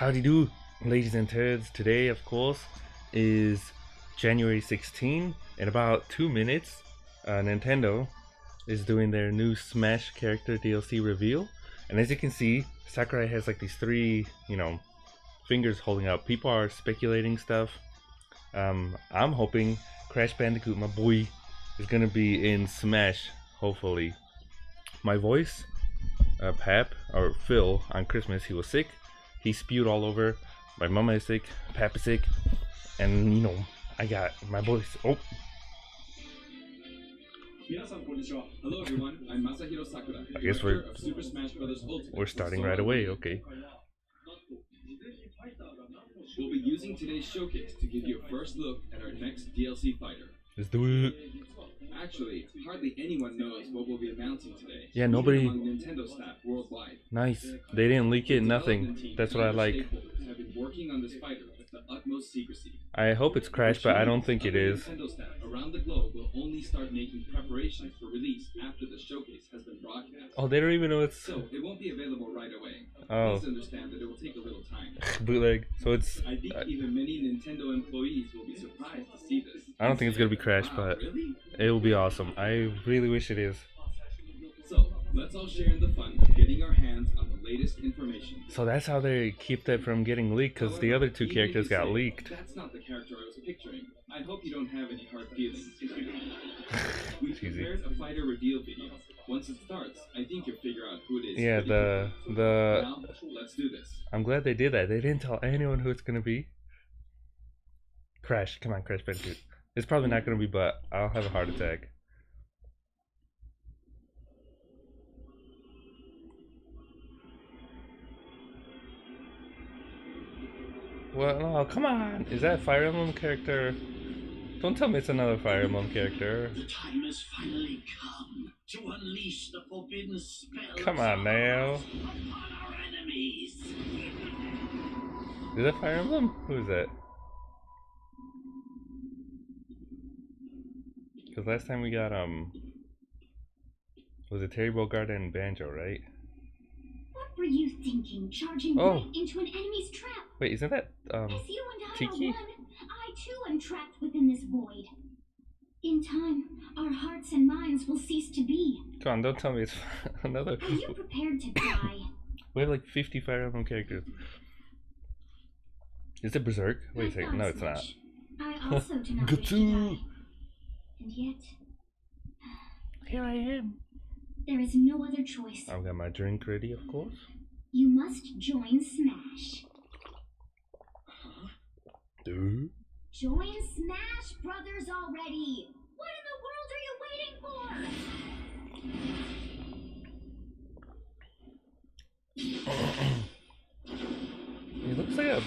Howdy do, ladies and turds. Today, of course, is January 16. In about 2 minutes, Nintendo is doing their new Smash character DLC reveal. And as you can see, Sakurai has like these three, fingers holding up. People are speculating stuff. I'm hoping Crash Bandicoot, my boy, is gonna be in Smash, hopefully. My voice, Pap, or Phil, on Christmas, he was sick. He spewed all over. My mama is sick, Pap is sick, and I got my voice. Oh. Hello everyone, I'm Masahiro Sakurai, I guess of Super Smash Bros. Ultimate. we're starting right away, okay. We'll be using today's showcase to give you a first look at our next DLC fighter. Let's do it. Actually, hardly anyone knows what we'll be announcing today. Yeah, nobody. Among Nintendo staff worldwide. Nice. They didn't leak it, nothing. That's what I like. Have been working on this fighter with the utmost secrecy. I hope it's Crash, but I don't think it is. Nintendo staff around the globe will only start making preparations for release after the showcase has been broadcast. Oh, they don't even know it's. So it won't be available right away. Oh. Please understand that it will take a little time. Bootleg. So it's. I think even many Nintendo employees will be surprised to see this. I don't think it's gonna be Crash, but really? it will be awesome. I really wish it is. So let's all share in the fun of getting our hands on the latest information. So that's how they keep that from getting leaked, because the other two characters got leaked. That's not the character I was picturing. I hope you don't have any hard feelings. We prepared a fighter reveal video. Once it starts, I think you'll figure out who it is. Yeah, Now, let's do this. I'm glad they did that. They didn't tell anyone who it's gonna be. Crash, come on, Crash Bandicoot. It's probably not gonna be, but I'll have a heart attack. Well, no, come on. Is that a Fire Emblem character? Don't tell me it's another Fire Emblem character. The time has finally come to unleash the forbidden spells. Come on now. Upon our enemies. Is that Fire Emblem? Who is that? Because last time we got, was it Terry Bogard and Banjo, right? What were you thinking, charging right into an enemy's trap? Wait, isn't that, As you and I Tiki? are one, I too am trapped within this void. In time, our hearts and minds will cease to be. Come on, don't tell me it's another. Are you prepared to die? We have like 50 Fire Emblem characters. Is it Berserk? Wait a I second, thought no as it's not. much. I also do not wish to Gatsu! die. And yet, Here I am. there is no other choice. I've got my drink ready, of course. You must join Smash. Dude. Join Smash Brothers already! What in the world are you waiting for? He looks like a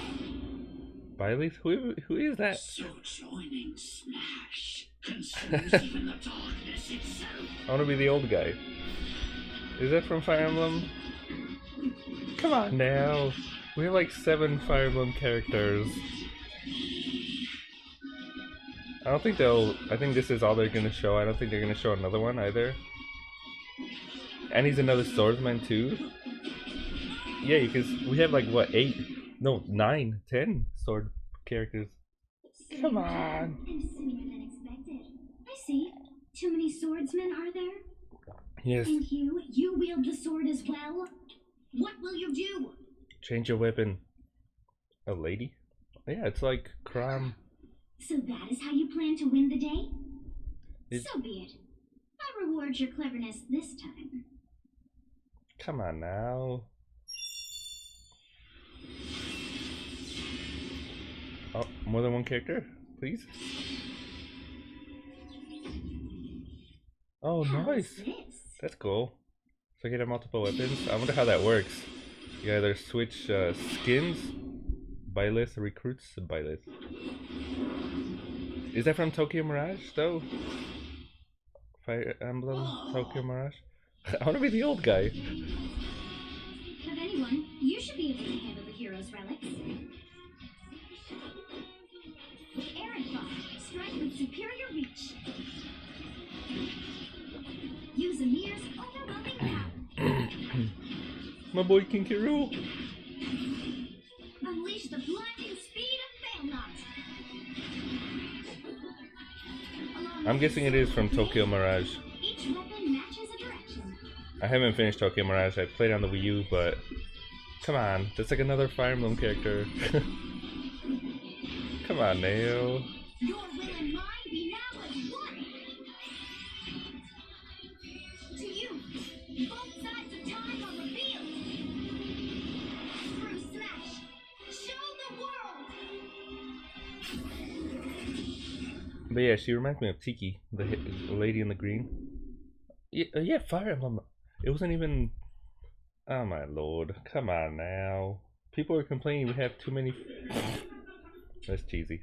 Byleth. Who is that? So joining Smash consumes even the darkness itself. I want to be the old guy. Is that from Fire Emblem? Come on now. We have like 7 Fire Emblem characters. I think this is all they're gonna show. I don't think they're gonna show another one either. And he's another swordsman too. Yeah, because we have like what, 9, 10 sword characters. Come on. And sooner than expected. I see. Too many swordsmen, are there? Yes. And you wield the sword as well? What will you do? Change your weapon. A lady? Yeah, it's like Crom. So that is how you plan to win the day? So be it. I reward your cleverness this time. Come on now. Oh, more than one character, please. Oh, nice. How's this? That's cool. So I can have multiple weapons. I wonder how that works. You either switch skins. Byleth recruits Byleth. Is that from Tokyo Mirage though? Fire Emblem Tokyo Mirage? I want to be the old guy. Of anyone, you should be able to handle the hero's relics. Aaron Fox, strike with superior reach. Use Amir's overwhelming power. My boy Kinkiru. I'm guessing it is from Tokyo Mirage. Each weapon matches a direction. I haven't finished Tokyo Mirage. I played on the Wii U, but come on, that's like another Fire Emblem character. Come on, Neo. Your will and mine be now as one. To you, both sides of time are revealed. Through Smash, show the world. But yeah, she reminds me of Tiki, the lady in the green. Yeah, Fire Emblem. It wasn't even. Oh my lord! Come on now. People are complaining we have too many. That's cheesy.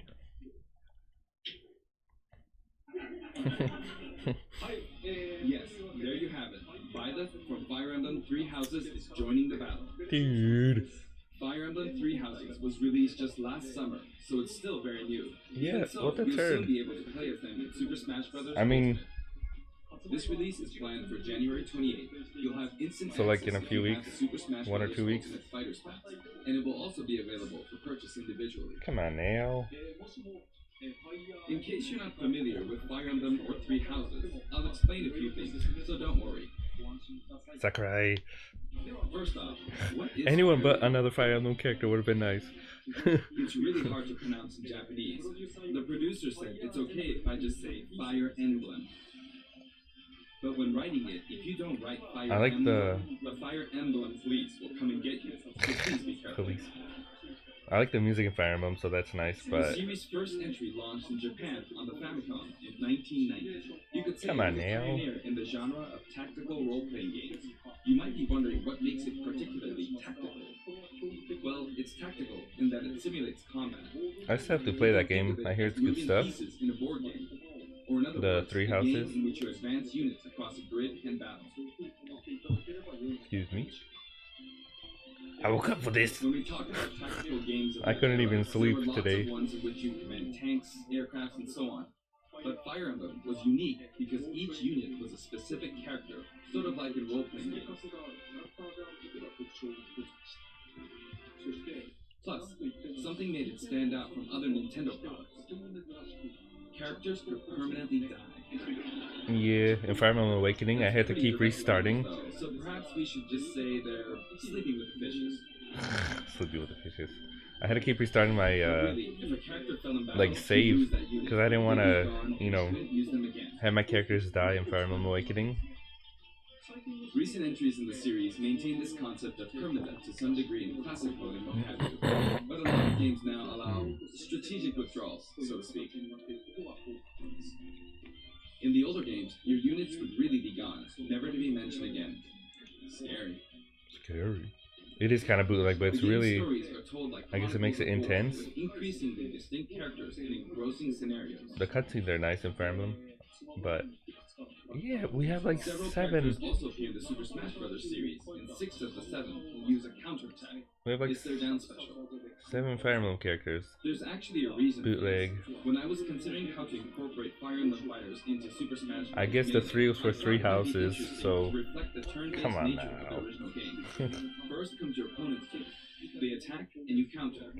Yes, there you have it. Byleth from Fire Emblem Three Houses is joining the battle. Dude. Fire Emblem Three Houses was released just last summer, so it's still very new. Yeah, And so what the you'll turd. soon be able to play as them in Super Smash Bros. I mean, Ultimate. This release is planned for January 28th. You'll have instant so like in a access few if you have weeks, the Super Smash 1 or Bros. 2 weeks. Ultimate Fighters Pack, and it will also be available for purchase individually. Come on now. In case you're not familiar with Fire Emblem or Three Houses, I'll explain a few things, so don't worry. Sakurai. First off, what is Anyone Fire but another Fire Emblem character would have been nice. It's really hard to pronounce in Japanese. The producer said it's okay if I just say Fire Emblem. But when writing it, if you don't write Fire I like Emblem, the Fire Emblem police will come and get you. So please be careful. Police. I like the music in Fire Emblem, so that's nice, The but series' first entry launched in Japan on the Famicom in 1990. You could say Come on it was a now. pioneer in the genre of tactical role-playing games. You might be wondering what makes it particularly tactical. Well, it's tactical in that it simulates combat. I just have to play that game. I hear it's good Moving stuff. pieces in a board game. Or in other The words, Three a game Houses. in which you advance units across a grid and battle. Excuse me. I woke up for this. When we talk about tactical games of I that couldn't era, even sleep there were lots today. of ones in which you command tanks, aircrafts, and so on. But Fire Emblem was unique because each unit was a specific character, sort of like in role-playing games. Plus, something made it stand out from other Nintendo products. Characters could permanently die. Yeah, in Fire Emblem Awakening, I had to keep restarting. So perhaps we should just say they're sleeping with the fishes. Sleepy with the fishes. I had to keep restarting my Really, if a character fell in battle, like you save lose that unit. because I didn't want They'd be to, gone, you know, couldn't use them again. have my characters die in Fire Emblem Awakening. Recent entries in the series maintain this concept of permadeath to some degree in classic mode and what have you, but a lot of games now allow strategic withdrawals, so to speak. In the older games, your units would really be gone, never to be mentioned again. Scary. Scary. It is kind of bootleg, but it's The game's really. stories are told like I guess it makes it chronicles of war, intense. with increasingly distinct characters and engrossing scenarios. The cutscenes are nice in Fire Emblem, but yeah, we have like Several 7. characters also appear in the Super Smash Bros. Series, and 6 of the 7 will use a counterattack. We have like It's their down special. 7 Fire Emblem characters. There's actually a reason. Bootleg. For this. When I was considering how to incorporate Fire Emblem fighters into Super Smash Bros. I guess the games, 3 was for I thought 3 it might be houses, interesting so to reflect the turn-based come on nature of the now. original game. First comes your opponent's team. They attack and you counter.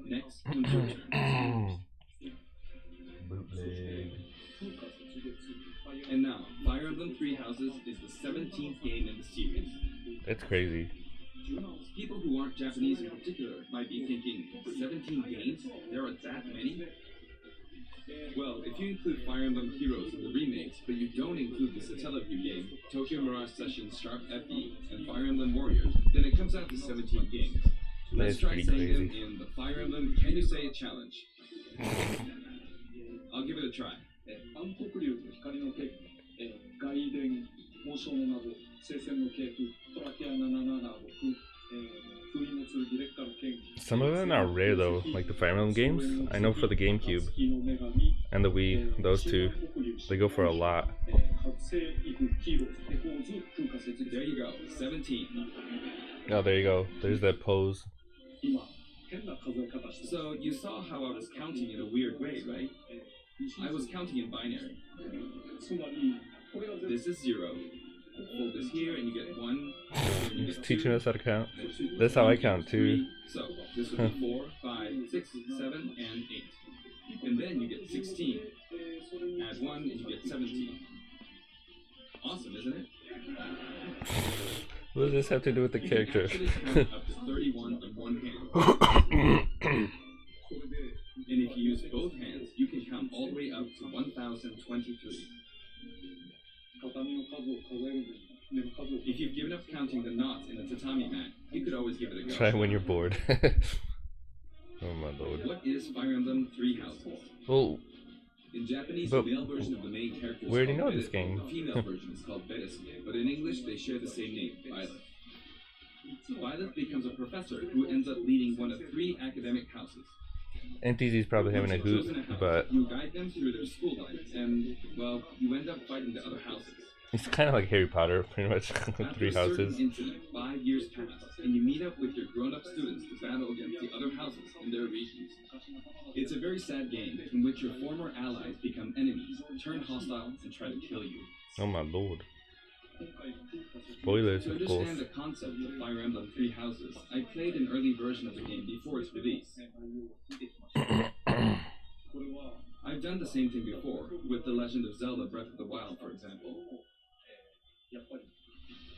Next comes your turn. Bootleg. And now, Fire Emblem Three Houses is the 17th game in the series. It's crazy. People who aren't Japanese in particular might be thinking, 17 games? There are that many? Well, if you include Fire Emblem Heroes in the remakes, but you don't include the Satellaview game, Tokyo Mirage Sessions Sharp FE, and Fire Emblem Warriors, then it comes out to 17 games. Let's That's try pretty saying them crazy. in the Fire Emblem Can You Say It challenge. I'll give it a try. 暗黒竜と光の剣、外伝、紋章の謎、聖戦の系譜、トラキア776、封印の剣、劣化の剣。 Some of them are rare though, like the Fire Emblem games. I know for the GameCube and the Wii, those two, they go for a lot. There you go, 17. Oh, there you go. There's that pose. So you saw how I was counting in a weird way, right? I was counting in binary. This is 0. Hold this here and you get 1. And you He's get teaching 2, us how to count. and 2, That's how I and you get count too. 3. So this would be 4, 5, 6, 7, and 8. And then you get 16. Add 1 and you get 17. Awesome, isn't it? What does this have to do with the You character? can actually count up to 31 on one hand. And if you use both hands, you can count all the way up to 1023. If you've given up counting the knots in the tatami mat, you could always give it a go. Try when you're bored. Oh my lord. What is Fire Emblem Three Houses? Well, In Japanese, but the male version of the main character is we already called know this Byleth, game. The female version is called Byleth, but in English they share the same name, Byleth. Byleth becomes a professor who ends up leading one of 3 academic houses. NTZ's probably having a Once you've chosen hoot, house, but you guide them through their school life, and, well, you end up fighting the other houses. it's kind of like Harry Potter, pretty much. After 3 a certain houses. incident, 5 years pass, and you meet up with your grown-up students to battle against the other houses in their regions. It's a very sad game in which your former allies become enemies, turn hostile, and try to kill you. Oh my lord. Spoilers, To of course. understand the concept of Fire Emblem Three Houses, I played an early version of the game before its release. I've done the same thing before, with The Legend of Zelda Breath of the Wild, for example.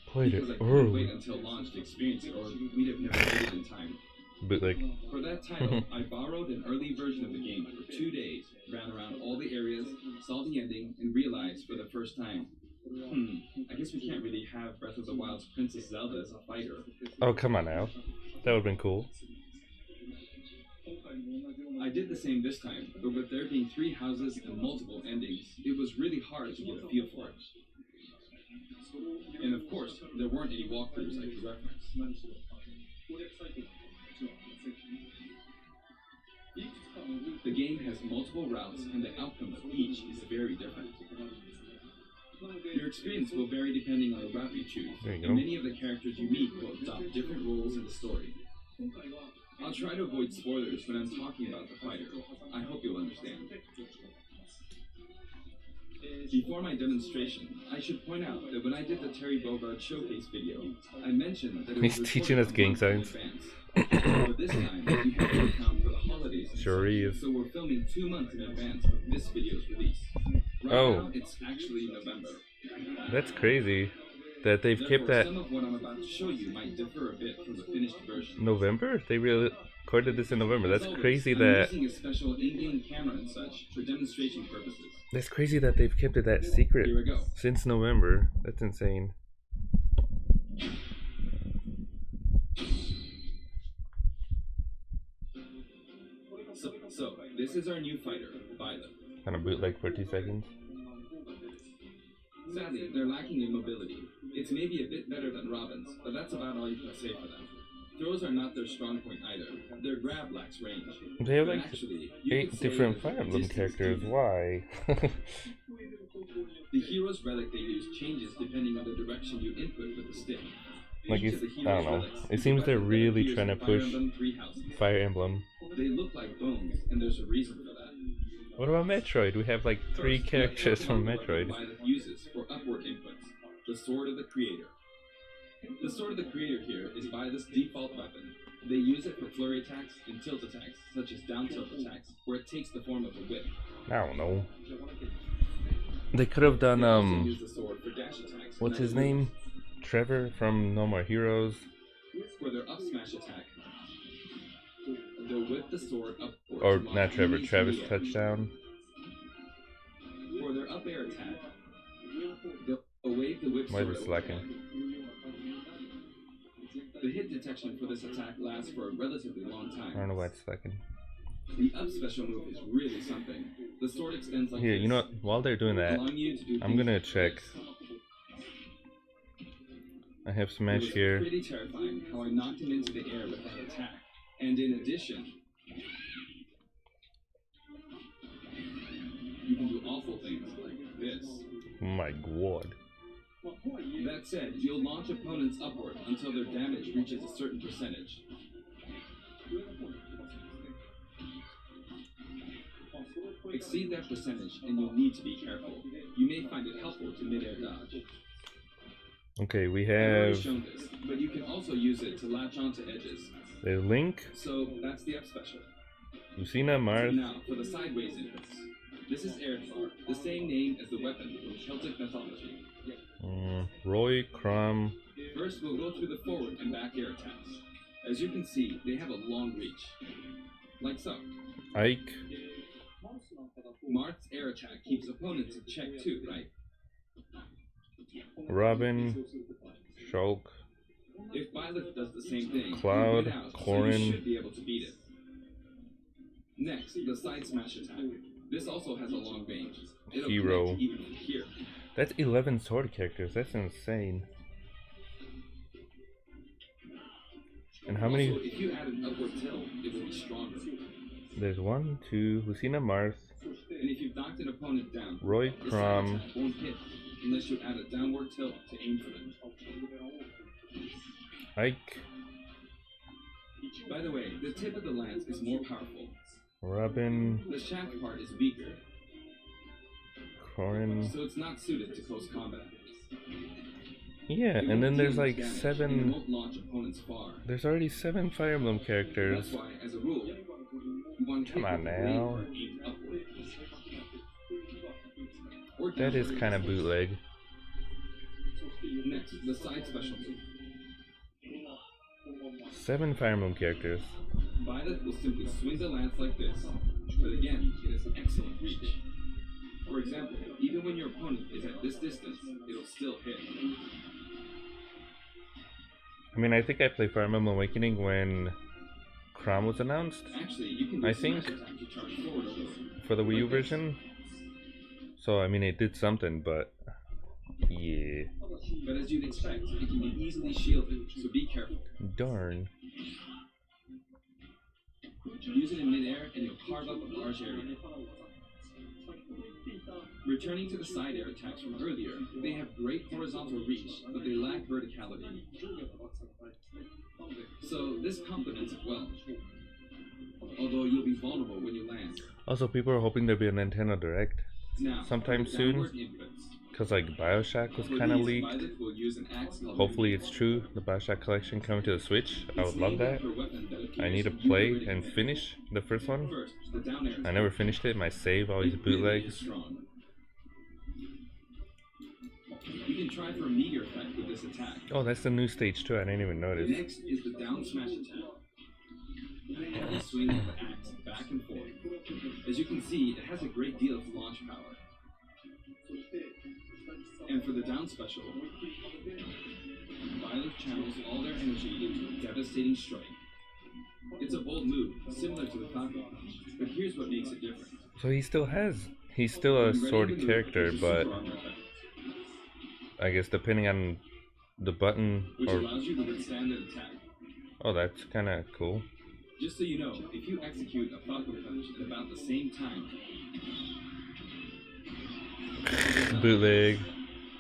Played Because I it couldn't wait early. until launch to experience it, or we'd have never made it in time. But like, For that title, I borrowed an early version of the game for 2 days, ran around all the areas, saw the ending, and realized for the first time, I guess we can't really have Breath of the Wild's Princess Zelda as a fighter. oh come on now. That would've been cool. I did the same this time, but with there being 3 houses and multiple endings, it was really hard to get a feel for it. And of course, there weren't any walkthroughs I could reference. The game has multiple routes, and the outcome of each is very different. Your experience will vary depending on the route you choose, There you go. and many of the characters you meet will adopt different roles in the story. I'll try to avoid spoilers when I'm talking about the fighter. I hope you'll understand. Before my demonstration, I should point out that when I did the Terry Bogard showcase video, I mentioned that it was He's teaching us gang signs. But this time, we have to account for the holidays. and Sure such, he is. So we're filming 2 months in advance of this video's release. Right Oh. now, it's actually November. That's crazy that they've Therefore, kept that some of what I'm about to show you might differ a bit from the finished version. November? They really recorded this in November. As That's always, crazy I'm that using a special in-game camera and such for demonstration purposes. they've kept it that secret Here we go. since November. That's insane. So this is our new fighter, Byleth. Kind of bootleg for 2 seconds. Sadly, they're lacking in mobility. It's maybe a bit better than Robin's, but that's about all you can say for them. Throws are not their strong point either. Their grab lacks range. They have But like actually, you 8 could say different that Fire their Emblem distance characters. can- Why? The hero's relic they use changes depending on the direction you input with the stick. Like Each it's, of the I hero's don't know. relics It is a seems they're weapon that really appears trying to in Fire push Emblem Three Houses. Fire Emblem. They look like bones, and there's a reason for that. What about Metroid? We have like 3 First, characters from let's talk about Metroid. what Byleth uses for upward inputs. The Sword of the Creator. The Sword of the Creator here is Byleth's default weapon. They use it for flurry attacks and tilt attacks, such as down tilt attacks, where it takes the form of a whip. I don't know. They could have done They also use the sword for dash attacks. what's and his that is name? Trevor from No More Heroes. for their up smash attack. They'll whip the sword upward. Or to launch not Trevor, enemies Travis in the air. Touchdown. For their up air attack, they'll wave the whip Why is sword it over slacking? head. The hit detection for this attack lasts for a relatively long I don't time. know why it's slacking. The up special move is really something. The sword extends like Here, this, you know what? While they're doing that, allowing you to do I'm things gonna like check. this. I have It Smash was here. pretty terrifying how I knocked him into the air with that attack. And in addition, you can do awful things like this. Oh my god. That said, you'll launch opponents upward until their damage reaches a certain percentage. Exceed that percentage and you'll need to be careful. You may find it helpful to mid-air dodge. Okay, we I've already have shown this, but you can also use it to latch onto edges. the Link. So that's the up special. Lucina, Marth. Now, for the sideways inputs. This is Eretar, the same name as the weapon from Celtic mythology. Roy, Crom. First, we'll go through the forward and back air attacks. As you can see, they have a long reach. Like so. Ike. Marth's air attack keeps opponents in check too, right? Robin. Shulk. If Byleth does the same thing, Cloud, you win out, so Corrin. you should be able to beat it. Next, the side smash attack. This also has a long range. It'll Hero. connect even from here. That's 11 sword characters. That's insane. And how many? Also, if you add an upward tilt, it will be stronger. There's 1, 2, Lucina, Marth, And if you've knocked an opponent down, Roy, the side Crom, attack won't hit unless you add a downward tilt to aim for them. Ike, By the way, the tip of the lance is more powerful. Robin, The shaft part is weaker, Corrin. so it's not suited to close combat. Yeah, It and then won't there's deal like much damage, and it 7. won't launch opponents far. There's already 7 Fire Emblem characters. That's why, as a rule, you want to Come hit on with the blade now. part aimed upward. Or That is downward. kind of bootleg. Next, the side specialty. 7 Fire Emblem characters. Byleth will simply swing the lance like this, but again, it has excellent reach. For example, even when your opponent is at this distance, it'll still hit. I mean, I think I played Fire Emblem Awakening when Crom was announced Actually, you can do I a smash think attack to charge forward a little. for the Wii U Like this. version. So, I mean, it did something, but yeah. But as you'd expect, it can be easily shielded, so be careful. Darn. Use it in midair and you'll carve up a large area. Returning to the side air attacks from earlier, they have great horizontal reach, but they lack verticality. So this complements it well. Although you'll be vulnerable when you land. Also, people are hoping there'll be a Nintendo Direct Now, sometime for the soon, downward inputs. because like Bioshock was For kind of these, leaked. Byleth will use an axe called Hopefully it's true, the Bioshock collection coming to the Switch. I would It's love named that. after a weapon that appears I need to in play Uber and Ready. finish the first one. First, the down air I never finished it, my save always It really is bootlegs. strong. You can try for a meteor effect with this attack. Oh, that's the new stage too, I didn't even notice. Next is the down smash attack. A heavy swing of the axe back and forth. As you can see, it has a great deal of launch power. And for the down special, Byleth channels all their energy into a devastating strike. It's a bold move, similar to the Falcon Punch, but here's what makes it different. So he's still a When ready sword to move, character, there's a but super armor effect, I guess depending on the button which or allows you to withstand an attack. oh, that's kind of cool. Just so you know, if you execute a Falcon Punch at about the same time, Bootleg.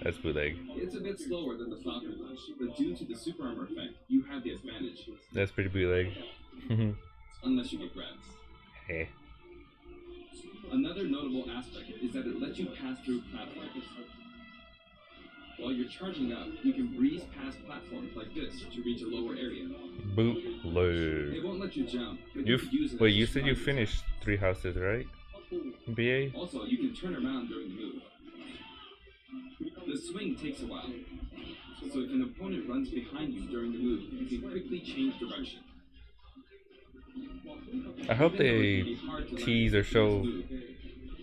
That's bootleg. it's a bit slower than the Falcon Punch, but due to the super armor effect, you have the advantage, That's pretty bootleg. unless you get grabbed. Hey. Another notable aspect is that it lets you pass through platforms. While you're charging up, you can breeze past platforms like this to reach a lower area. It Bootleg. won't let you jump, but You you could use it wait, as a you said you strike. finished 3 houses, right? BA? Also, you can turn around during the move. The swing takes a while, so if an opponent runs behind you during the move, you can quickly change direction. I hope Even though it they can be hard to land tease or this show move,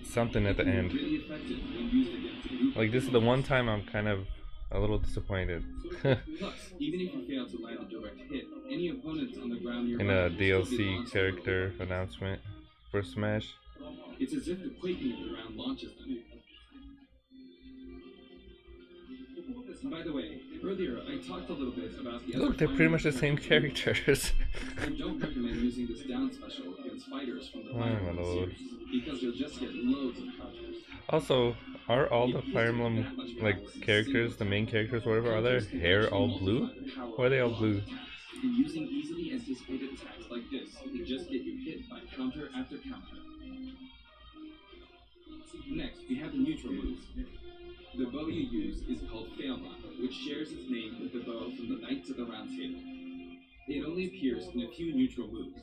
something at the it can be end. really effective when used against a group Like, this is the one time I'm kind of a little disappointed. Plus, even if you fail to land a direct hit, any opponents on the ground nearby In a will still be DLC launched character announcement for Smash. a little. It's as if the quaking of the ground launches them. By the way, earlier I talked a little bit about the other Look, they're pretty much the Fire same Emblem characters. I don't recommend using this down special against fighters from the Oh, Fire my Emblem lord. series, because you'll just get loads of counters. Also, are all the Fire Emblem like characters, the main characters, whatever, are their hair all blue? Why are they all blue? And using easily anticipated attacks like this can just get you hit by counter after counter. Next, we have the neutral moves. The bow you use is called Failnot, which shares its name with the bow from the Knights of the Round Table. It only appears in a few neutral moves.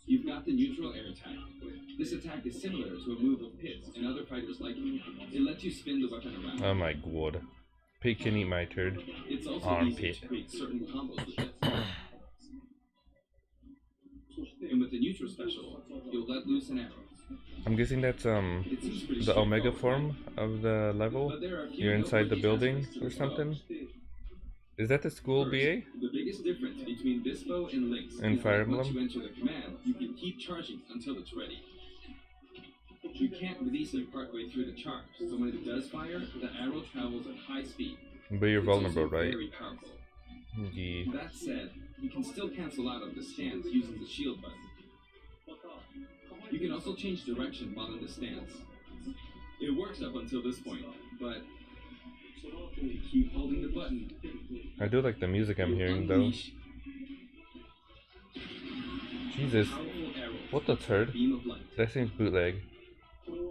You've got the neutral air attack. This attack is similar to a move of Pit's and other fighters like it. It lets you spin the weapon around. Oh my god. Pit can eat my turd. It's also Armpit. easy to create certain combos with this. And with the neutral special, you'll let loose an arrow. I'm guessing that's It seems pretty the Omega straightforward, form of the level. but there are a few You're inside the noteworthy building aspects to or this bow. something. Is that the school First, BA? the biggest difference between this bow and Link's And is Fire that once Emblem? you enter the command, you can keep charging until it's ready. You can't release it partway through the charge, so when it does fire, the arrow travels at high speed. But you're It's vulnerable, also right? Very powerful. Yeah. That said, you can still cancel out of the stance using the shield button. You can also change direction while in the stance. It works up until this point, but keep holding the button. I do like the music I'm You'll hearing though. unleash Jesus. a powerful arrow, What the turd? beam of light. That seems bootleg.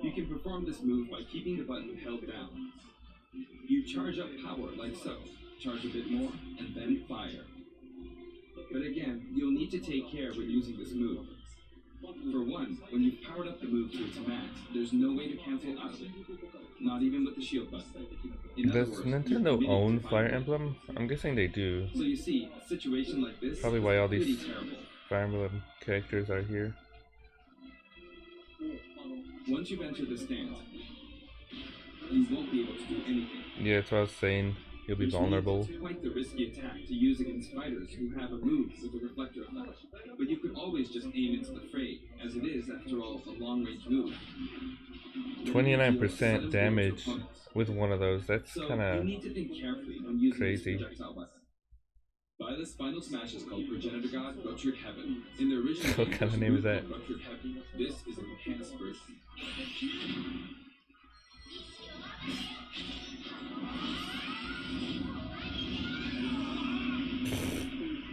You can perform this move by keeping the button held down. You charge up power like so, charge a bit more, and then fire. But again, you'll need to take care when using this move. For one, when you've powered up the move to its max, there's no way to cancel out of it. Not even with the shield button. In other Does words, you're Nintendo committed own to Fire fighting. Emblem? I'm guessing they do. So you see, a situation like this Probably is why all pretty these terrible. Fire Emblem characters are here. Once you've entered the stand, you won't be able to do anything. Yeah, that's what I was saying. You'll be Which vulnerable. means it's quite the risky attack to use against fighters who have a move with a reflector effect. But you could always just aim into the fray, as it is, after all, a long-range move. 29% damage with one of those. That's So kind you of need to think carefully when using crazy. this projectile weapon. Byleth's final smash is called Progenitor God Ruptured Heaven. In the original What game, kind of there's a name is move that? called Ruptured Heaven. This is an enhanced version.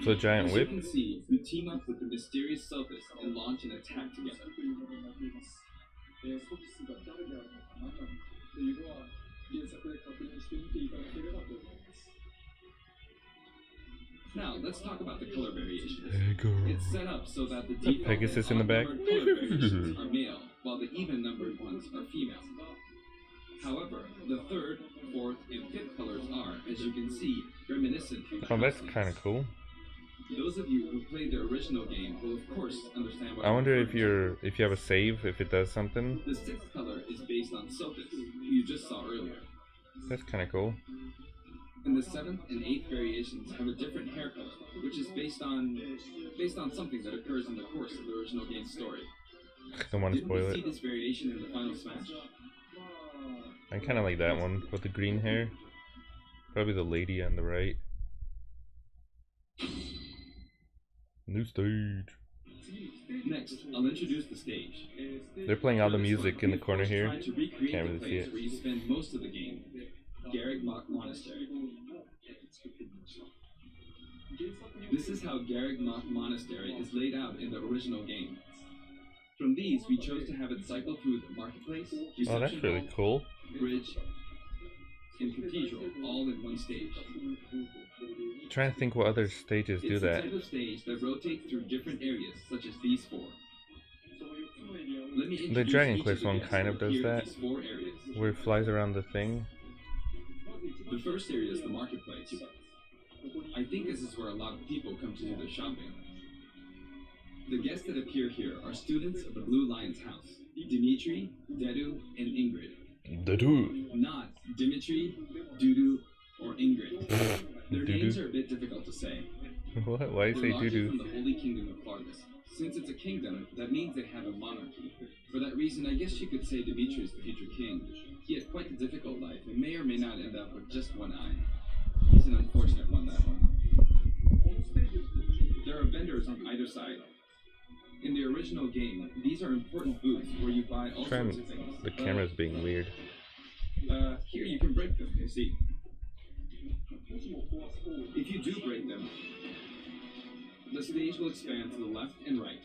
So giant As you whip. can see, you team up with the mysterious Sophist and launch an attack together. Now, let's talk about the color variations. It's set up so that the default Pegasus and in the back. odd-numbered color variations are male, while the even-numbered ones are female. However, the third, fourth, and fifth colors are, as you can see, reminiscent of the Oh, that's consonants. kind of cool. Those of you who played the original game will, of course, understand what I I'm wonder referring if you have a save, if it does something. to. The sixth color is based on Sophist, who you just saw earlier. That's kind of cool. And the seventh and eighth variations have a different hair color, which is based on something that occurs in the course of the original game's story. Don't want to Didn't we spoil see it. this variation in the final smash? I kind of like that one with the green hair. Probably the lady on the right. New stage. Next, I'll introduce the stage. They're playing all the For this music one, in the we've corner first here. tried to recreate Can't the really see place it. where you spend most of the game. Garreg Mach Monastery. This is how Garreg Mach Monastery is laid out in the original game. From these, we chose to have it cycle through the marketplace, Oh, that's reception really hall, cool. bridge, and cathedral, all in one stage. Trying to think what other stages do It's that. the type of stage that rotates through different areas, such as these four. Let me introduce Dragon each Quest of the one guests kind who of does appear in that. these four areas. Where it flies around the thing. The first area is the marketplace. I think this is where a lot of people come to do their shopping. The guests that appear here are students of the Blue Lion's house. Dimitri, Dedu, and Ingrid. The dude. Not Dimitri, Dudu, or Ingrid. Their Dudu? names are a bit difficult to say. What? Why They're say largely doo from doo? the Holy Kingdom of Fargus. Since it's a kingdom, that means they have a monarchy. For that reason, I guess you could say Dimitri is the future king. He had quite a difficult life and may or may not end up with just one eye. He's an unfortunate one, that one. There are vendors on either side. In the original game, these are important booths where you buy all sorts of things. The camera's being weird. Here you can break them, you see. If you do break them, the stage will expand to the left and right.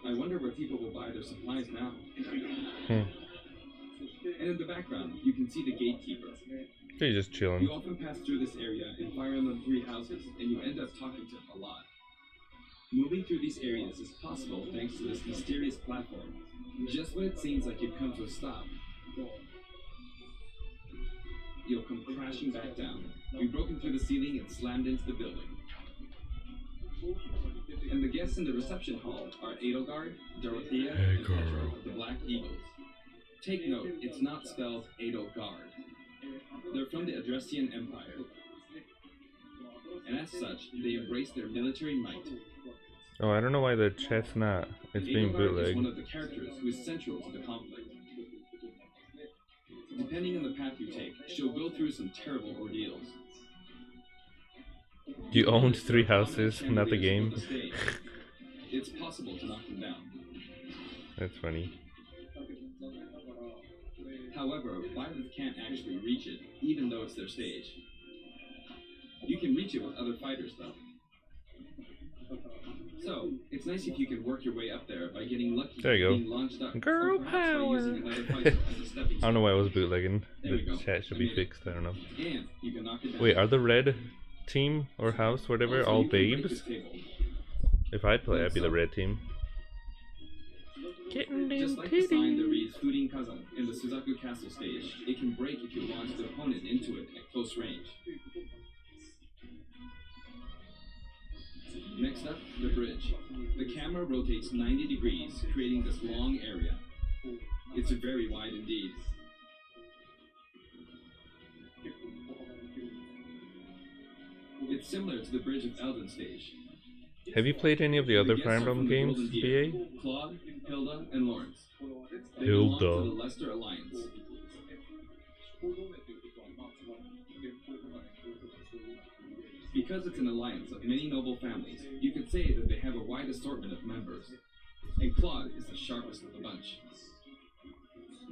I wonder where people will buy their supplies now. And in the background, you can see the gatekeeper. You're just You chilling. often pass through this area in Fire Emblem 3 houses, and you end up talking to him a lot. Moving through these areas is possible thanks to this mysterious platform. Just when it seems like you've come to a stop, you'll come crashing back down. You've broken through the ceiling and slammed into the building. And the guests in the reception hall are Edelgard, Dorothea, and Petra of the Black Eagles. Take note, it's not spelled Edelgard. They're from the Adressian Empire. And as such, they embrace their military might. Oh, I don't know why the chat's not. It's being Edelgard is one bootlegged. of the characters who is central to the conflict. Depending on the path you take, she'll go through some terrible ordeals. You owned 3 houses, not the game. It's possible to knock them down. That's funny. However, Byleth can't actually reach it, even though it's their stage. You can reach it with other fighters, though. So, it's nice if you can work your way up there by getting lucky There you go. being launched up, Girl or perhaps by power! using another fighter as a stepping I don't know stone. why I was bootlegging. There we The go. chat should I be made it. fixed, I don't know. And you can knock it down. Wait, are the red team or house, whatever, Also, all you can break babes? this table. If I'd play, I'd be the red team. Getting Just them like the sign that titties. reads Furin Kazan in the Suzaku Castle stage, it can break if you launch the opponent into it at close range. Next up, the bridge. The camera rotates 90 degrees, creating this long area. It's very wide indeed. It's similar to the bridge of Elden stage. Have you played any of the other The Fire guests are Emblem from the games, Golden Deer, BA? Claude, Hilda, and Lawrence. They belong to Hilda. the Leicester Alliance. Because it's an alliance of many noble families, you could say that they have a wide assortment of members. And Claude is the sharpest of the bunch.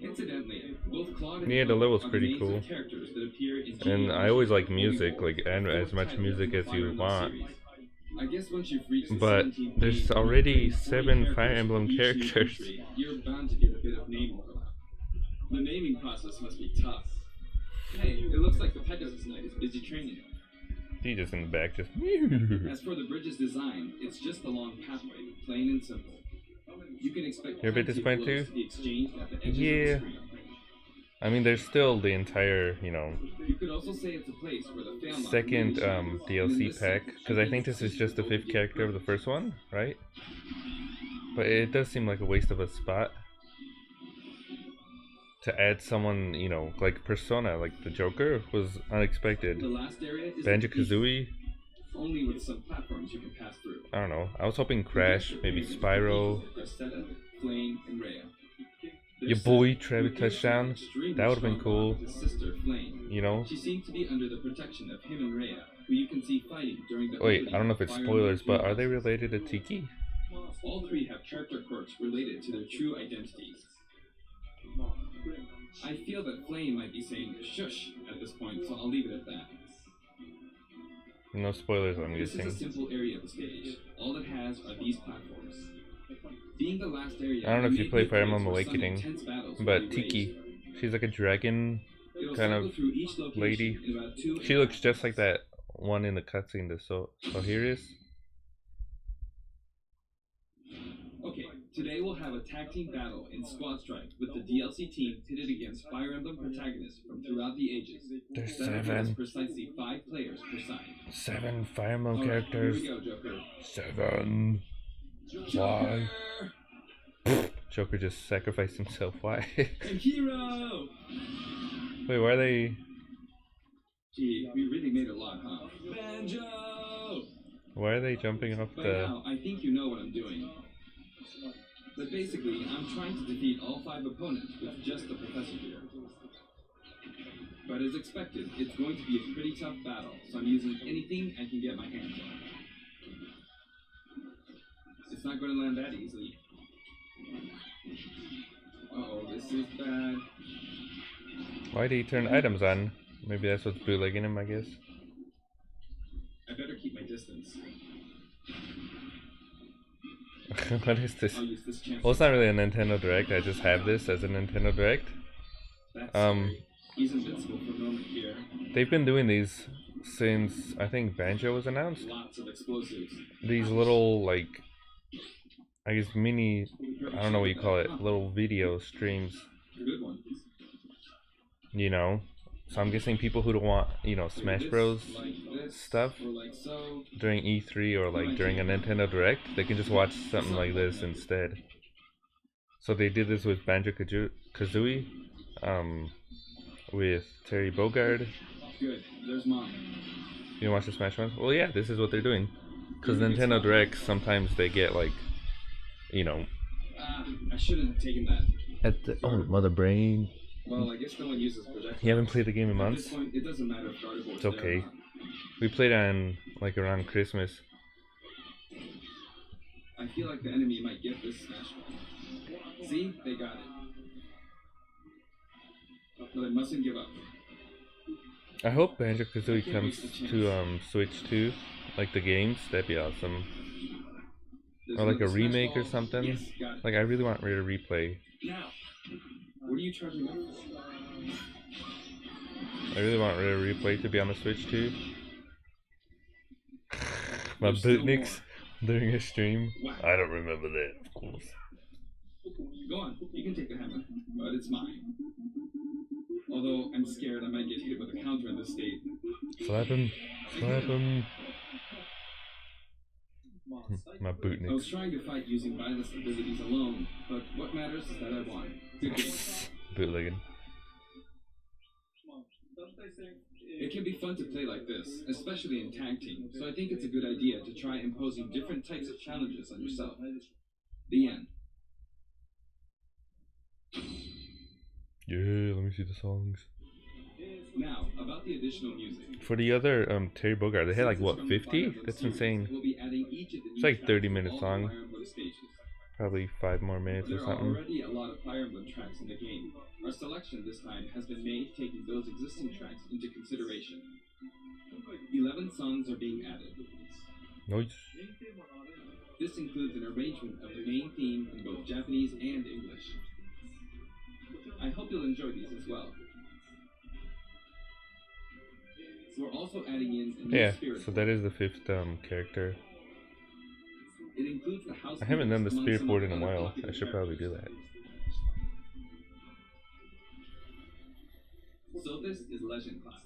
Incidentally, both Claude and Yeah, the Claude level's are pretty names of cool. characters that appear in And GBA I always like Holy music, War, like add the as fourth much title music in the as Fire you Emblem want. series. I guess once you've reached the But 17th there's game, already and 40 7 Fire characters Emblem for each new characters. country, you're bound to get a bit of name overlap. The naming process must be tough. Hey, it looks like the Pegasus Knight is busy training. He just in the back, just. As for the bridge's design, it's just a long pathway, plain and simple. You can expect You're a bit plenty of disappointed blows too? to be exchanged at the edges Yeah. of the screen. I mean, there's still the entire, You could also say it's a place where the Failmark second really shines. And DLC this pack, second because I think this is just the 5th character of the first one, right? But it does seem like a waste of a spot to add someone, like Persona, like the Joker, was unexpected. The last area is Banjo-Kazooie, only with some platforms you can pass through. I don't know. I was hoping Crash, maybe Spyro, Gracetta, Flame, and Rhea. your boy Travis Touchdown. That would've been cool. His sister, Flame. You know? She seems to be under the protection of him and Rhea, who you can see fighting during the Wait, opening I don't know if of it's Fire spoilers, Emblem but are they Three related to Tiki? Houses. All 3 have character quirks related to their true identities. I feel that Flame might be saying shush at this point, so I'll leave it at that. No spoilers, I'm This is a guessing. simple area of the stage. All it has are these platforms. Being the last area, I don't know if you may play be a Fire place Emblem where some Awakening, intense battles will but be Tiki, waged. she's like a dragon It'll kind cycle of through each location lady. in about 2 She looks just like that one in the cutscene, so here is. Okay, today we'll have a tag team battle in Squad Strike with the DLC team pitted against Fire Emblem protagonists from throughout the ages. There's That has 7. precisely 5 players per side. 7 Fire Emblem Alright, characters. Here we go, Joker. 7. Why? Joker just sacrificed himself. Why? And Hero! Wait, why are they? Gee, we really made a lot, huh? Banjo! Why are they jumping off By the? now, I think you know what I'm doing. But basically, I'm trying to defeat all 5 opponents with just the professor here. But as expected, it's going to be a pretty tough battle, so I'm using anything I can get my hands on. It's not going to land that easily. Uh-oh, this is bad. Why did he turn items on? Maybe that's what's bootlegging him, I guess. I better keep my distance. What is this? I'll use this chance. Well, it's not really a Nintendo Direct. I just have this as a Nintendo Direct. That's scary. He's invincible for a moment here. They've been doing these since I think Banjo was announced. Lots of explosives. These little, like, I guess mini, I don't know what you call it, little video streams, Good one. you know. So I'm guessing people who don't want, you know, Smash Bros. Like this, stuff or like so. during E3 or like during a Nintendo Direct, they can just watch something like this instead. So they did this with Banjo-Kazooie, with Terry Bogard. Good. There's Mom. You watch the Smash ones? Well, yeah, this is what they're doing. Because Nintendo Directs, sometimes they get like, you know. I shouldn't have taken that. At the mother brain. Well, I guess no one uses projectiles. You haven't played the game in At months? this point, it doesn't matter if Gardevoir It's okay. We played on like around Christmas. I feel like the enemy might get this Smash Ball. See? They got it. But I mustn't give up. I hope Banjo-Kazooie comes to Switch too, like the games. That'd be awesome. Or like a remake or something. Yes, got it. Like I really want Rare to Replay. Now, what are you charging up for? I really want Rare to Replay to be on the Switch too. My There's still bootnicks during a stream. Wow. I don't remember that, of course. Go on, you can take the hammer, but it's mine. Although I'm scared I might get hit with a counter in this state. Slap him. Slap him. My I was bootnicks. trying to fight using Byleth's abilities alone, but what matters is that I won. Good game. Bootlegging. It can be fun to play like this, especially in tag team, so I think it's a good idea to try imposing different types of challenges on yourself. The end. Yeah, let me see the songs. Now, about the additional music. For the other Terry Bogard, they had like what, 50? That's insane. We'll be adding each of the It's like 30-minute all the song. Fire Emblem stages. Probably 5 more minutes or There are something. already a lot of Fire Emblem tracks in the game. Our selection this time has been made taking those existing tracks into consideration. 11 songs are being added. Nice. This includes an arrangement of the main theme in both Japanese and English. I hope you'll enjoy these as well. We're also adding in a new Yeah, spirit. so that is the 5th character. It includes the house I haven't done the among spirit some board of in a the other while. popular I should probably do characters. that. So this is Legend Class.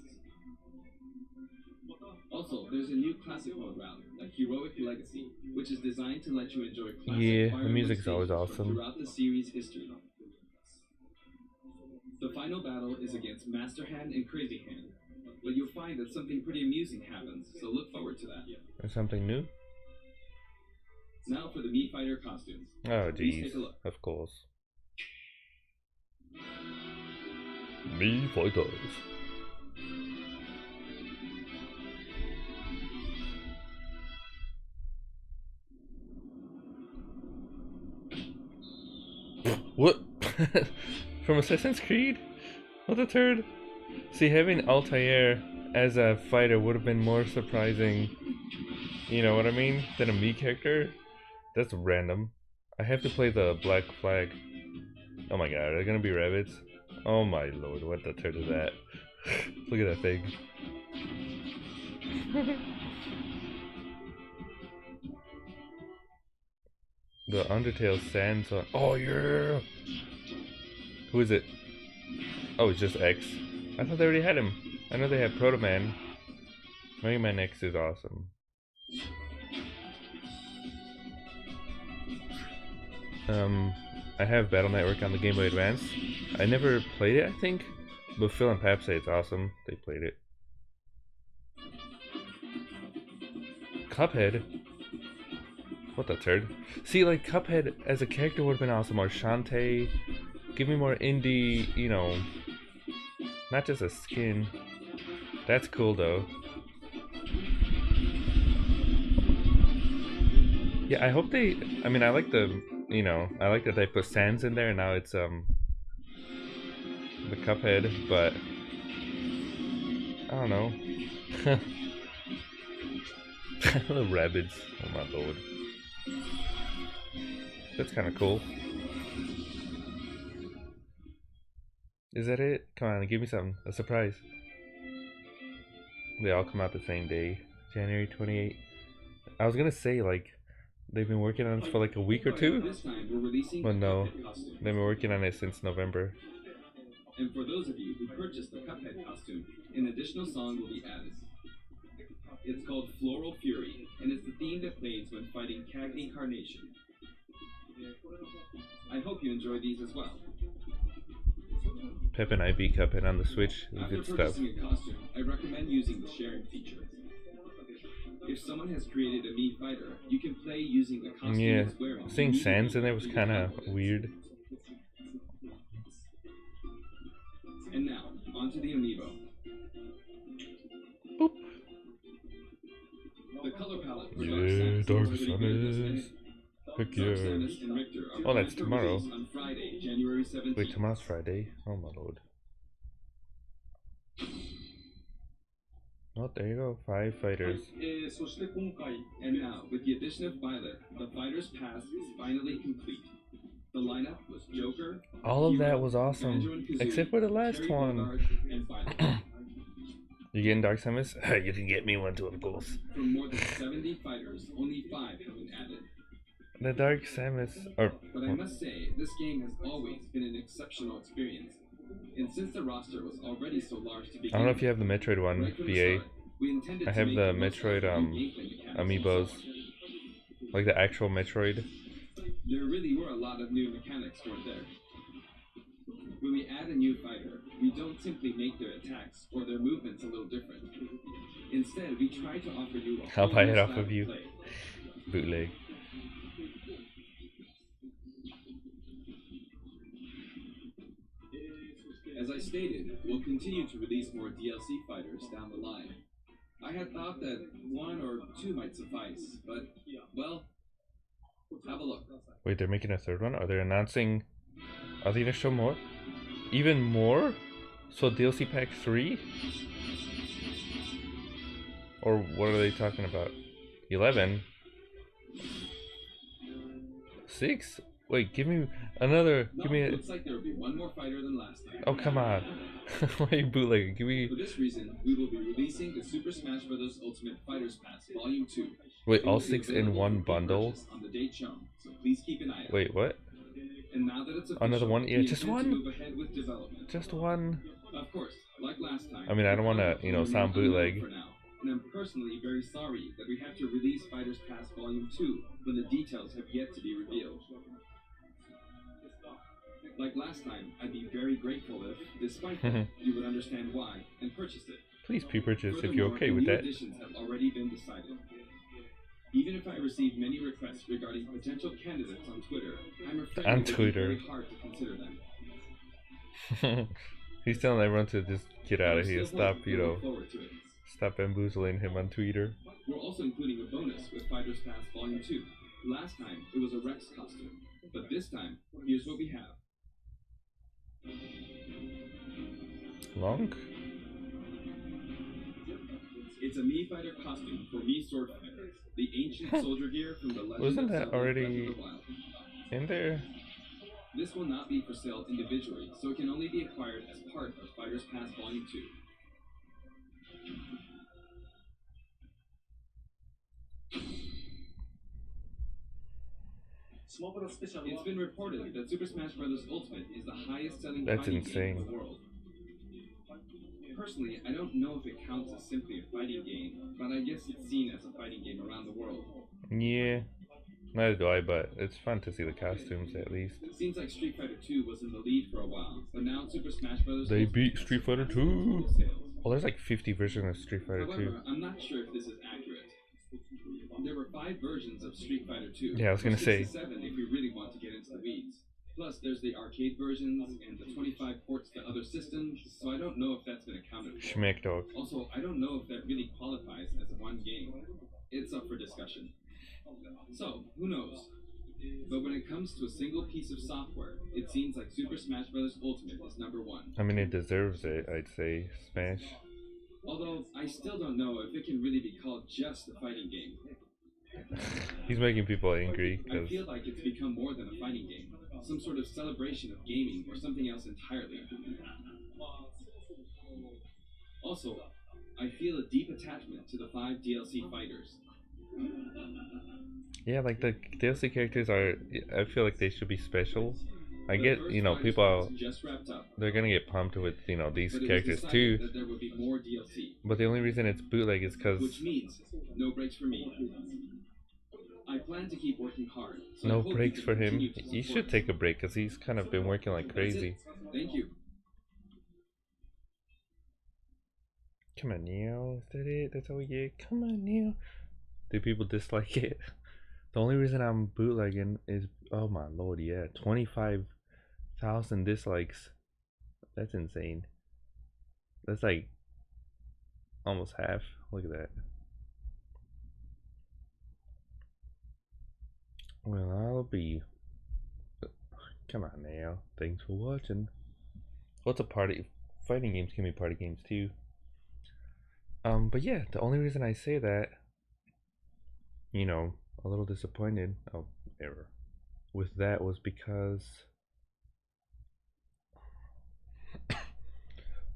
Also, there's a new classic mode route, like Heroic Legacy, which is designed to let you enjoy classic Yeah, Fire the Emblem music's always stages awesome. throughout the series' history. The final battle is against Master Hand and Crazy Hand, but you'll find that something pretty amusing happens, so look forward to that. Or something new? Now for the Mii Fighter costumes. Oh, Please jeez. take a look. Of course. Me fighters. What? From Assassin's Creed? What a turd. See, having Altair as a fighter would have been more surprising, you know what I mean, than a Mii character. That's random. I have to play the Black Flag. Oh my god, are there gonna be rabbits? Oh my lord, what the turd is that? Look at that thing. The Undertale Sand song. Oh yeah! Who is it? Oh, it's just X. I thought they already had him. I know they had Proto Man. Mega Man X is awesome. I have Battle Network on the Game Boy Advance. I never played it, I think, but Phil and Pap say it's awesome. They played it. Cuphead? What the turd? See, like, Cuphead as a character would have been awesome, or Shantae. Give me more indie, you know, not just a skin. That's cool, though. Yeah, I hope they, I mean, I like the, you know, I like that they put Sans in there, and now it's, the Cuphead, but, I don't know. The rabbits, oh my lord. That's kind of cool. Is that it? Come on, give me something. A surprise. They all come out the same day, January 28th. I was gonna say, like, they've been working on this for like a week or two, This time we're releasing but no, Cuphead costume. they've been working on it since November. And for those of you who purchased the Cuphead costume, an additional song will be added. It's called Floral Fury, and it's the theme that plays when fighting Cagney Carnation. I hope you enjoy these as well. Pep and I beat Cuphead on the Switch. It was After good stuff. purchasing a costume, I recommend using the sharing feature. If someone has created a Mii fighter, you can play using the costume Yeah, it's wearing. seeing Sans in there was kind of weird. And now, onto the amiibo. Boop. The color palette for Yeah, Dark Dark Samus is pretty good, isn't Samus. it? Heck Dark yeah. Samus and Richter are Oh, that's planned for tomorrow. release on Friday, January 17th. Wait, tomorrow's Friday. Oh my lord. Oh, there you go. 5 fighters. そして今回 And now, with the addition of Byleth, the Fighter's Pass is finally complete. The lineup was Joker, All of that Hero, was awesome, Banjo and Kazooie, except for the last Terry one. Bogard, and Byleth. You getting Dark Samus? You can get me one too, of course. From more than 70 fighters, only 5 have been added. The Dark Samus. Or, But I must say, this game has always been an exceptional experience. And since the roster was already so large to begin I don't know if you have the Metroid one, right from the BA. start, we intended I to have make the most Metroid of the new gameplay mechanics. amiibos. Like the actual Metroid. There really were a lot of new mechanics stored there. When we add a new fighter, we don't simply make their attacks or their movements a little different. Instead, we try to offer you a I'll whole buy new it off style of you. play. Bootleg. As I stated, we'll continue to release more DLC fighters down the line. I had thought that 1 or 2 might suffice, but, well, have a look. Wait, they're making a third one? Are they announcing... Are they gonna show more? Even more? So DLC Pack 3? Or what are they talking about? 11? 6? Wait, give me another... No, Give me a... looks like there will be 1 more fighter than last time. Oh, come on. Why are you bootlegging? Give me... For this reason, we will be releasing the Super Smash Bros. Ultimate Fighters Pass Volume 2. Wait, It all will be 6 in available one for bundle? purchase on the date shown, so please keep an eye out. Wait, what? And now that it's official, Another one? Yeah, we just intend to one? move ahead with development. Just one? Of course, like last time. I mean, I don't wanna, the you know, product sound will remain bootleg. unknown for now, and I'm personally very sorry that we have to release Fighters Pass Volume 2 when the details have yet to be revealed. Like last time, I'd be very grateful if, despite that, you would understand why and purchase it. Please pre-purchase if you're Furthermore, okay the with new that. additions have already been decided. Even if I receive many requests regarding potential candidates on Twitter, I'm afraid On it would be Twitter. very hard to consider them. He's telling everyone to just get out of I'm here. still Stop, hoping you we know, look forward to it. stop bamboozling him on Twitter. We're also including a bonus with Fighters Pass Volume 2. Last time, it was a Rex costume. But this time, here's what we have. Long? It's a Mii Fighter costume for Mii Sword Fighters, the ancient soldier gear from the Legend Wasn't of that Zelda already Breath of the Wild. in there? This will not be for sale individually, so it can only be acquired as part of Fighters Pass Volume 2. It's been reported that Super Smash Bros. Ultimate is the highest selling That's fighting game in insane. the world. Personally, I don't know if it counts as simply a fighting game, but I guess it's seen as a fighting game around the world. Yeah. Neither do I, but it's fun to see the costumes at least. It seems like Street Fighter 2 was in the lead for a while, but now Super Smash Bros. They Ultimate beat has Street Fighter surpassed its 2. total sales. Oh, there's like 50 versions of Street Fighter 2. However, I'm not sure if this is accurate. There were 5 versions of Street Fighter 2. Yeah, I was gonna or say. 67 if we really want to get into the weeds. Plus, there's the arcade versions and the 25 ports to other systems, so I don't know if that's been accounted for. Schmeck dog. Also, I don't know if that really qualifies as one game. It's up for discussion. So, who knows? But when it comes to a single piece of software, it seems like Super Smash Bros. Ultimate is number 1. I mean, it deserves it, I'd say. Smash. Although, I still don't know if it can really be called just a fighting game. He's making people angry I because feel like it's become more than a fighting game. Some sort of celebration of gaming or something else entirely. Also, I feel a deep attachment to the 5 DLC fighters. Yeah, like the DLC characters are. I feel like they should be special. I The get, first you know, Fighters people Pass just wrapped up, they're gonna get pumped with, you know, these but it was characters decided too. that there would be more DLC, But the only reason it's bootleg is because which means no breaks for me. I plan to keep working hard. So I no hope breaks you for can him. continue to He support should us. take a break because he's kind of been working like That's it. crazy. Thank you. Come on, Neo. Is that it? That's all we get. Come on, Neo. Do people dislike it? The only reason I'm bootlegging is, oh my lord, yeah, 25,000 dislikes. That's insane. That's like almost half. Look at that. Well, I'll be. Come on now. Thanks for watching. What's a party? Fighting games can be party games too. But yeah, the only reason I say that, you know, a little disappointed. Oh, error. With that was because,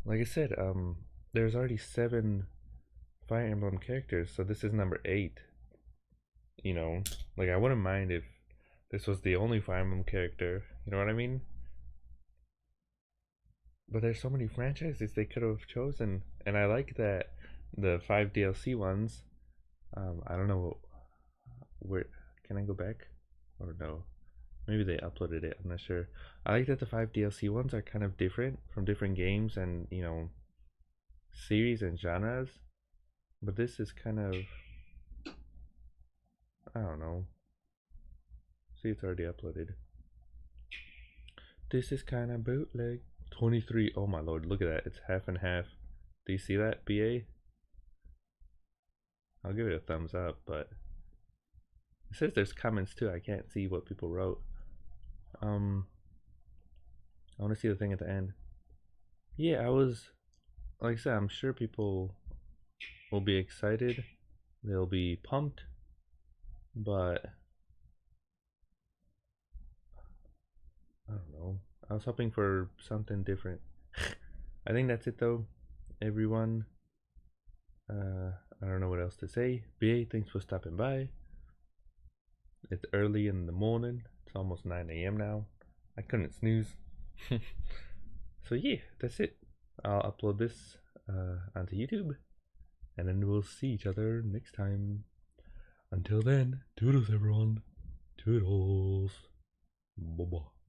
like I said, there's already 7 Fire Emblem characters, so this is number 8. You know, like I wouldn't mind if this was the only Fire Emblem character. You know what I mean? But there's so many franchises they could have chosen, and I like that the 5 DLC ones. I don't know where. Can I go back? Or no? Maybe they uploaded it. I'm not sure. I like that the 5 DLC ones are kind of different from different games and, you know, series and genres. But this is kind of, I don't know. See, it's already uploaded. This is kind of bootleg. 23. Oh my lord, look at that. It's half and half. Do you see that, BA? I'll give it a thumbs up, but it says there's comments too. I can't see what people wrote. I want to see the thing at the end. Yeah, like I said, I'm sure people will be excited. They'll be pumped, but I don't know. I was hoping for something different. I think that's it though, everyone. I don't know what else to say. BA, thanks for stopping by. It's early in the morning. It's almost 9 a.m. now. I couldn't snooze. So yeah, that's it. I'll upload this onto YouTube, and then we'll see each other next time. Until then, toodles everyone. Toodles. Bye-bye.